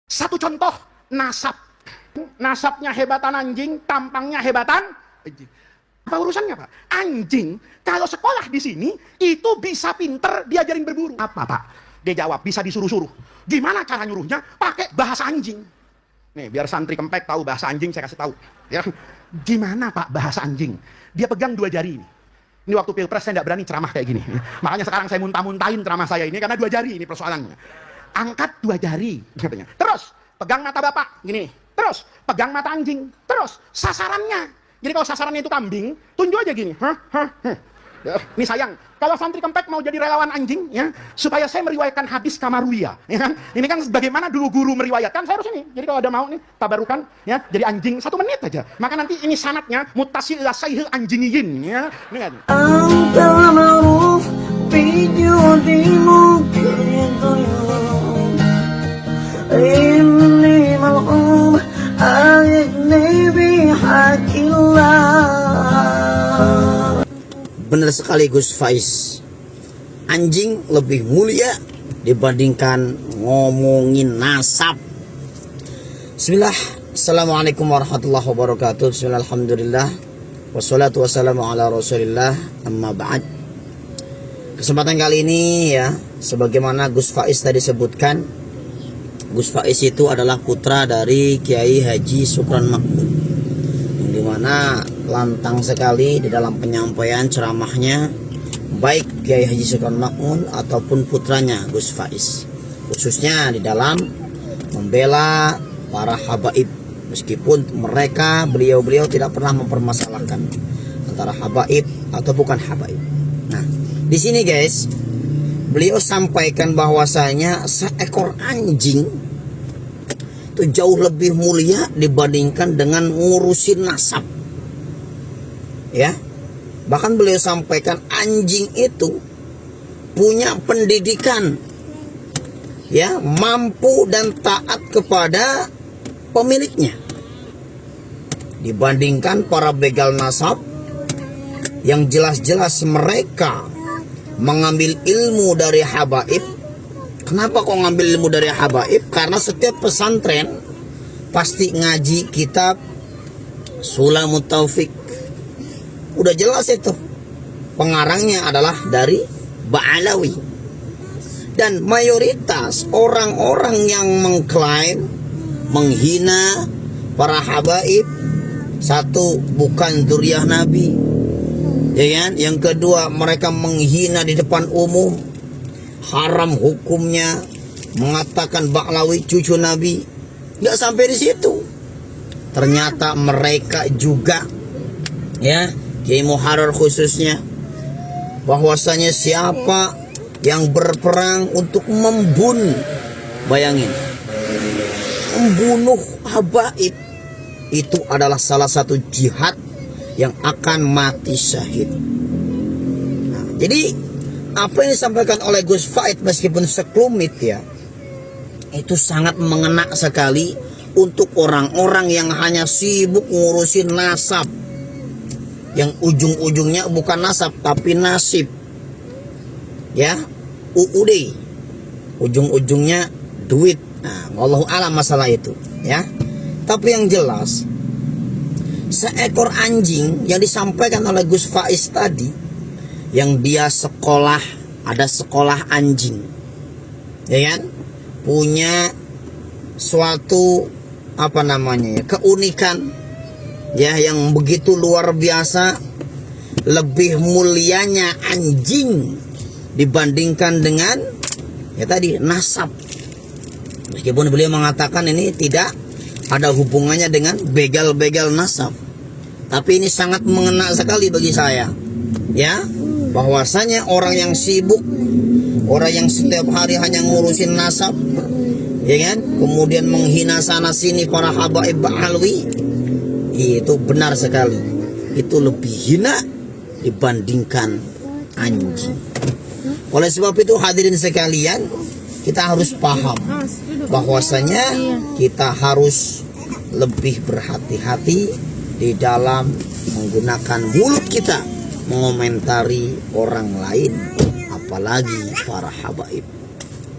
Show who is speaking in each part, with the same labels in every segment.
Speaker 1: Satu contoh nasab. Nasabnya hebatan anjing, tampangnya hebatan anjing. Apa urusannya, Pak? Anjing kalau sekolah di sini itu bisa pinter diajarin berburu. Apa, Pak? Dia jawab, bisa disuruh-suruh. Gimana cara nyuruhnya? Pakai bahasa anjing. Nih, biar santri Kempek tahu bahasa anjing, saya kasih tahu. Ya. Gimana, Pak, bahasa anjing? Dia pegang dua jari ini. Ini waktu pilpres saya tidak berani ceramah kayak gini. Makanya sekarang saya muntah-muntahin ceramah saya ini karena dua jari ini persoalannya. Angkat dua jari, katanya. Terus pegang mata bapak, gini. Terus pegang mata anjing. Terus sasarannya. Jadi kalau sasarannya itu kambing, tunjuk aja gini. Ini sayang, kalau santri Kempek mau jadi relawan anjing, ya, supaya saya meriwayatkan hadis Kamaruya, ya kan? Ini kan bagaimana dulu guru meriwayatkan, saya harus ini. Jadi kalau ada mau nih, tabarukan, ya, jadi anjing 1 menit aja. Maka nanti ini sanatnya mutasil ila sayhil anjingiyin, ya. Ini kan.
Speaker 2: Benar sekali Gus Faiz, anjing lebih mulia dibandingkan ngomongin nasab. Bismillah, assalamualaikum warahmatullahi wabarakatuh. Bismillah, alhamdulillah, wassalatu wassalamu ala rasulillah, amma ba'd. Kesempatan kali ini ya, sebagaimana Gus Faiz tadi sebutkan, Gus Faiz itu adalah putra dari Kiai Haji Sukron Makmun, yang dimana lantang sekali di dalam penyampaian ceramahnya, baik Kiai Haji Sukron Makmun ataupun putranya Gus Faiz, khususnya di dalam membela para habaib, meskipun beliau tidak pernah mempermasalahkan antara habaib atau bukan habaib. Nah, di sini guys, beliau sampaikan bahwasanya seekor anjing itu jauh lebih mulia dibandingkan dengan ngurusin nasab. Ya, bahkan beliau sampaikan anjing itu punya pendidikan, ya, mampu dan taat kepada pemiliknya, dibandingkan para begal nasab yang jelas-jelas mereka mengambil ilmu dari habaib. Kenapa kok ngambil ilmu dari habaib? Karena setiap pesantren pasti ngaji kitab Sulamut Taufik. Udah jelas itu, pengarangnya adalah dari Ba'alawi. Dan mayoritas orang-orang yang mengklaim, menghina para habaib, satu, bukan dzurriyyah Nabi, ya kan? Yang kedua, mereka menghina di depan umum, haram hukumnya, mengatakan Ba'alawi cucu Nabi. Nggak sampai di situ, ternyata mereka juga, ya, Kiai Muharrar khususnya, bahwasanya siapa yang berperang untuk membunuh, bayangin, membunuh habaib, itu adalah salah satu jihad yang akan mati syahid. Nah, jadi apa yang disampaikan oleh Gus Faiz meskipun sekelumit ya, itu sangat mengena sekali untuk orang-orang yang hanya sibuk ngurusin nasab, yang ujung-ujungnya bukan nasab tapi nasib, ya, UUD, ujung-ujungnya duit. Nah, wallahu alam masalah itu, ya. Tapi yang jelas, seekor anjing yang disampaikan oleh Gus Faiz tadi, yang dia sekolah, ada sekolah anjing, ya kan, punya suatu apa namanya ya, keunikan, ya, yang begitu luar biasa. Lebih mulianya anjing dibandingkan dengan, ya tadi, nasab. Meskipun beliau mengatakan ini tidak ada hubungannya dengan begal-begal nasab, tapi ini sangat mengena sekali bagi saya, ya, bahwasanya orang yang sibuk, orang yang setiap hari hanya ngurusin nasab, ya kan, kemudian menghina sana sini para habaib Ba'alawi, itu benar sekali, itu lebih hina dibandingkan anjing. Oleh sebab itu hadirin sekalian, kita harus paham bahwasanya kita harus lebih berhati-hati di dalam menggunakan mulut kita mengomentari orang lain, apalagi para habaib.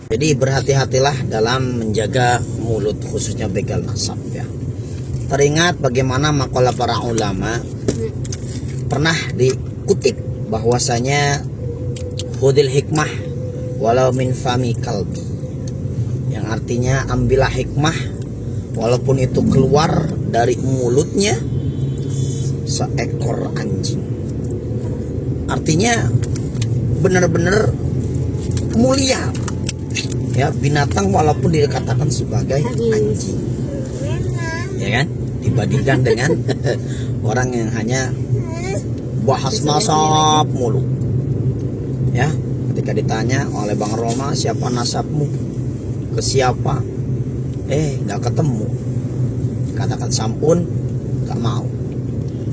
Speaker 2: Jadi berhati-hatilah dalam menjaga mulut, khususnya begal nasab ya. Teringat bagaimana makalah para ulama pernah dikutip bahwasanya khudil hikmah walau min fami kalbi, yang artinya ambillah hikmah walaupun itu keluar dari mulutnya seekor anjing. Artinya benar-benar mulia ya binatang walaupun dikatakan sebagai anjing, ya kan, dibandingkan dengan orang yang hanya bahas nasab mulu ya. Ketika ditanya oleh Bang Roma, siapa nasabmu, ke siapa, nggak ketemu, katakan Sampun nggak mau,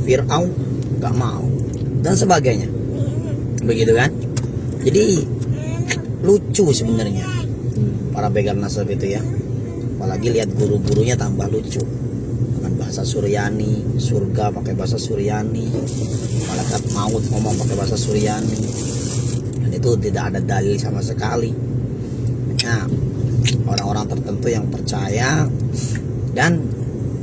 Speaker 2: Fir'aun nggak mau, dan sebagainya, begitu kan. Jadi lucu sebenarnya para begal nasab itu ya, apalagi lihat guru-gurunya tambah lucu dengan bahasa Suryani, surga pakai bahasa Suryani, malaikat maut ngomong pakai bahasa Suryani, dan itu tidak ada dalil sama sekali. Nah, orang-orang tertentu yang percaya, dan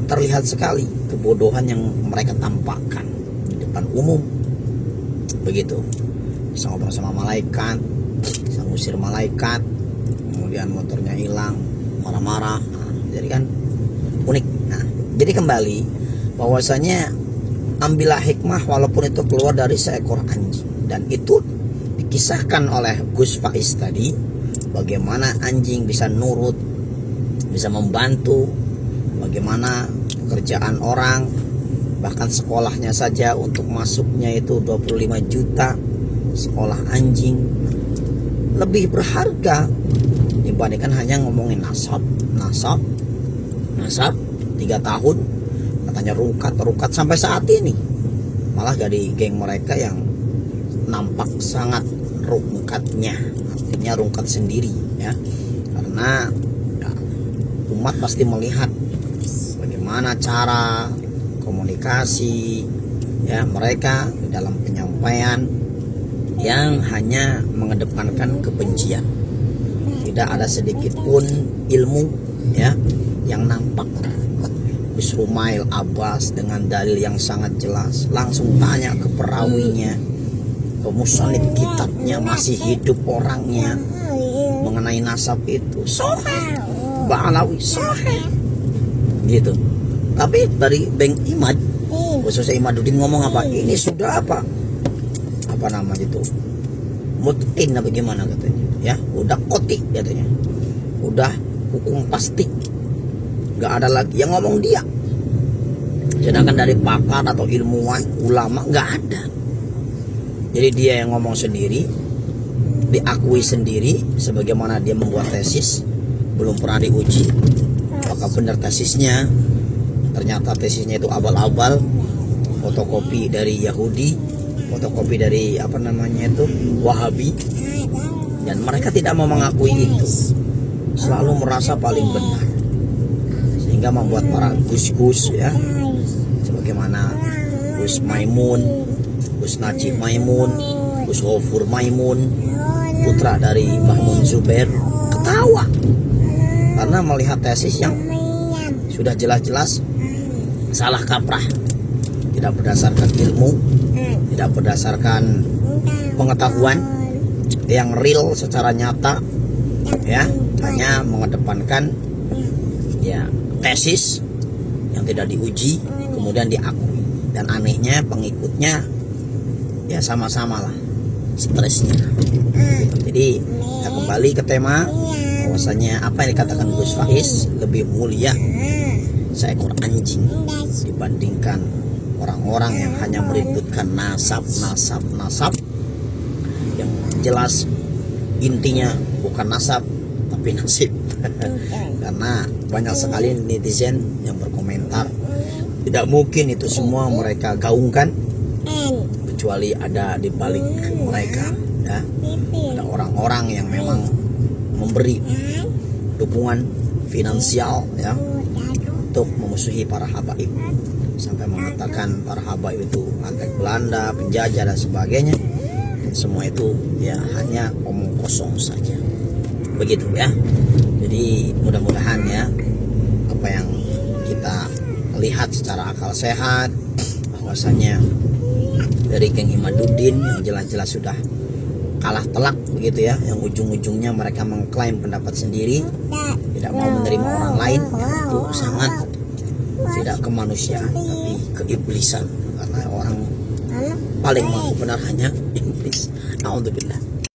Speaker 2: terlihat sekali kebodohan yang mereka tampakkan di depan umum, begitu. Bisa ngobrol sama malaikat, bisa ngusir malaikat, kemudian motornya hilang, marah-marah. Nah, jadi kan unik. Nah, jadi kembali bahwasanya ambillah hikmah walaupun itu keluar dari seekor anjing, dan itu dikisahkan oleh Gus Faiz tadi, bagaimana anjing bisa nurut, bisa membantu, bagaimana pekerjaan orang, bahkan sekolahnya saja untuk masuknya itu 25 juta sekolah anjing, lebih berharga dibandingkan hanya ngomongin nasab 3 tahun katanya rungkat sampai saat ini. Malah dari geng mereka yang nampak sangat rungkatnya, artinya rungkat sendiri ya, karena ya, umat pasti melihat bagaimana cara komunikasi ya mereka dalam penyampaian yang hanya mengedepankan kebencian. Tidak ada sedikit pun ilmu ya yang nampak. Gus Rumail Abbas dengan dalil yang sangat jelas langsung tanya ke perawinya, ke musannif kitabnya, masih hidup orangnya, mengenai nasab itu sahih, Ba'alawi sahih gitu. Tapi dari Bang Imad, khususnya Imaduddin ngomong apa? Ini sudah apa nama itu, mutqin apa gimana katanya ya, udah kotik katanya, udah hukum pasti, nggak ada lagi yang ngomong dia. Sedangkan dari pakar atau ilmuwan ulama nggak ada. Jadi dia yang ngomong sendiri, diakui sendiri sebagaimana dia membuat tesis, belum pernah diuji apakah benar tesisnya. Ternyata tesisnya itu abal-abal, fotokopi dari Yahudi, fotokopi dari Wahabi, dan mereka tidak mau mengakui itu, selalu merasa paling benar, sehingga membuat para gus-gus ya, sebagaimana Gus Maimun, Gus Najib Maimun, Gus Ghafur Maimun, putra dari Mahmud Zubair, ketawa karena melihat tesis yang sudah jelas-jelas salah kaprah, tidak berdasarkan ilmu, tidak berdasarkan pengetahuan yang real secara nyata ya, hanya mengedepankan ya tesis yang tidak diuji kemudian diakui, dan anehnya pengikutnya ya sama-sama lah stresnya gitu. Jadi kita kembali ke tema bahwasanya apa yang dikatakan Gus Faiz, lebih mulia seekor anjing dibandingkan orang-orang yang hanya meributkan nasab yang jelas intinya bukan nasab tapi nasib. Karena banyak sekali netizen yang berkomentar, tidak mungkin itu semua mereka gaungkan, kecuali ada di balik mereka ya, ada orang-orang yang memang memberi dukungan finansial ya untuk memusuhi para habaib, sampai mengatakan para habaib itu antek Belanda, penjajah dan sebagainya. Dan semua itu ya hanya omong kosong saja. begitu ya. Jadi mudah-mudahan ya apa yang kita lihat secara akal sehat bahwasanya dari Kang Imaduddin yang jelas-jelas sudah kalah telak begitu ya, yang ujung-ujungnya mereka mengklaim pendapat sendiri, tidak mau menerima orang lain, itu sangat tidak kemanusiaan tapi keiblisan, karena orang paling mampu benar hanya iblis. Naudzubillah.